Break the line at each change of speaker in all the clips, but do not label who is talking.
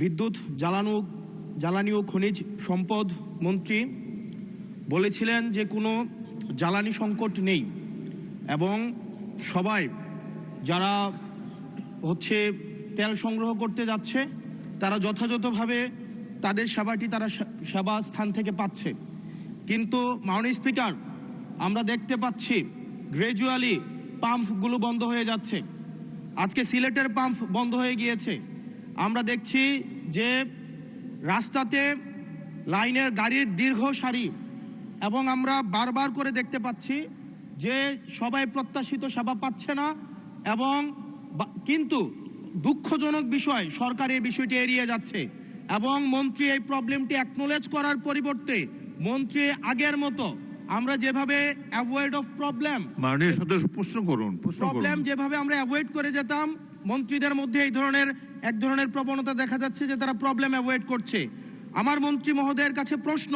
বিদ্যুৎ জ্বালানি ও খনিজ সম্পদ মন্ত্রী বলেছিলেন যে কোনো জ্বালানি সংকট নেই এবং সবাই যারা তেল সংগ্রহ করতে যাচ্ছে তারা যথাযথভাবে তাদের সেবাটি তারা সেবা স্থান থেকে পাচ্ছে। কিন্তু মাননীয় স্পিকার, আমরা দেখতে পাচ্ছি গ্র্যাজুয়ালি পাম্পগুলো বন্ধ হয়ে যাচ্ছে। আজকে সিলেটের পাম্প বন্ধ হয়ে গিয়েছে। আমরা দেখছি যে রাস্তাতে লাইনের গাড়ির দীর্ঘ সারি এবং আমরা বারবার করে দেখতে পাচ্ছি যে সবাই প্রত্যাশিত সেবা পাচ্ছে না এবং কিন্তু দুঃখজনক বিষয় সরকার এই বিষয়টি এড়িয়ে যাচ্ছে এবং মন্ত্রী এই প্রবলেমটি অ্যাকনোলেজ করার পরিবর্তে মন্ত্রী আগের মতো আমরা যেভাবে অ্যাভয়েড অফ প্রবলেম
মাননীয় সদস্য প্রবলেম
যেভাবে আমরা অ্যাভয়েড করে যেতাম, মন্ত্রীদের মধ্যে এক ধরনের প্রবণতা দেখা যাচ্ছে যে তারা প্রবলেম অ্যাভয়েড করছে। আমার মন্ত্রী মহোদয়ের কাছে প্রশ্ন,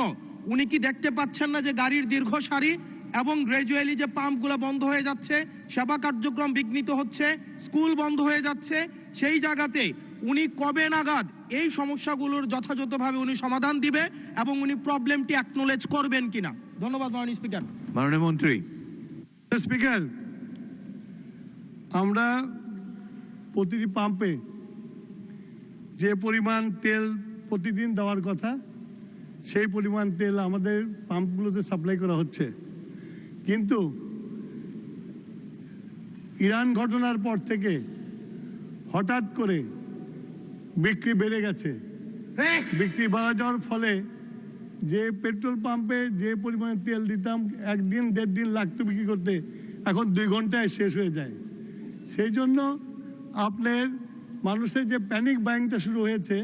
উনি কি দেখতে পাচ্ছেন না যে গাড়ির দীর্ঘ সারি এবং গ্র্যাজুয়ালি যে পাম্পগুলো বন্ধ হয়ে যাচ্ছে, সেবা কার্যক্রম বিঘ্নিত হচ্ছে, স্কুল বন্ধ হয়ে যাচ্ছে, সেই জায়গাতে উনি কবে নাগাদ এই সমস্যাগুলোর যথাযথভাবে উনি সমাধান দিবে এবং উনি প্রবলেমটি অ্যাকনোলেজ করবেন কিনা? ধন্যবাদ মাননীয় স্পিকার।
মাননীয় মন্ত্রী।
স্পিকার, আমরা প্রতিটি পাম্পে যে পরিমাণ তেল প্রতিদিন দেওয়ার কথা সেই পরিমাণ তেল আমাদের পাম্পগুলোতে সাপ্লাই করা হচ্ছে, কিন্তু ইরান ঘটনার পর থেকে হঠাৎ করে বিক্রি বেড়ে গেছে। বিক্রি বাড়া যাওয়ার ফলে যে পেট্রোল পাম্পে যে পরিমাণে তেল দিতাম একদিন 1.5 দিন লাগতো বিক্রি করতে, এখন 2 ঘন্টায় শেষ হয়ে যায়। সেই জন্য আপনার মানুষের যে প্যানিক বাইংটা শুরু হয়েছে,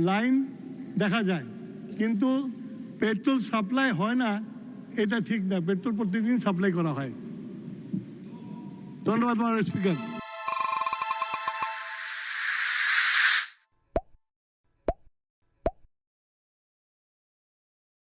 লাইন দেখা যায় কিন্তু পেট্রোল সাপ্লাই হয় না, এটা ঠিক না। পেট্রোল প্রতিদিন সাপ্লাই করা হয়। ধন্যবাদ মাননীয় স্পিকার।